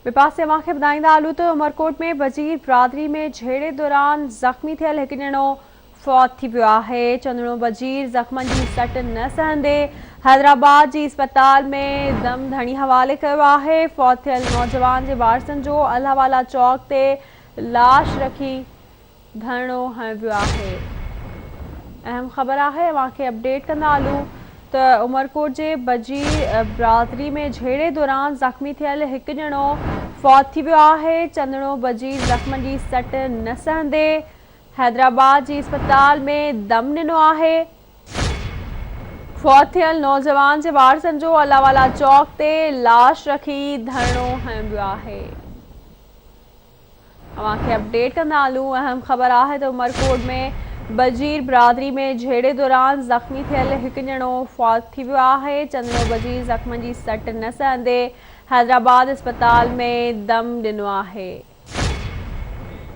विपासे अवांखे ॿुधाईंदा हलूं त उमरकोट में वजीर बिरादरी में झेड़े दौरान ज़ख़्मी थियल हिकु ॼणो फौत थी वियो आहे। चंदड़ो वजीर ज़ख़्मनि जी सट न सहंदे हैदराबाद जी अस्पताल में दम धणी हवाले कयो आहे। फौत थियल नौजवान जे वारसनि जो अल्लाहवाला चौक ते लाश रखी धरणो हणियो वियो आहे। अहम ख़बर आहे, अवांखे अपडेट कंदा हलूं त उमरकोट जे वजीर बिरादरी में झेड़े दौरान ज़ख़्मी थियल हिकु ॼणो फौत थी वियो आहे। चंदड़ो वजीर ज़ख़्मनि जी सट न सहंदे हैदराबाद जी अस्पताल में दम ॾिनो आहे। फौत थियल नौजवान जे वारसनि जो अल्लाहवाला चौक ते लाश रखी धरणो हणियो वियो आहे। अवांखे अपडेट कंदा हलूं, अहम ख़बर आहे त उमरकोट में वजीर बिरादरी में झेड़े दौरान ज़ख़्मी थियल हिकु ॼणो फौत थी वियो आहे। चंदड़ो वजीर ज़ख़्मनि जी सट न सहंदे हैदराबाद अस्पताल में दम ॾिनो आहे।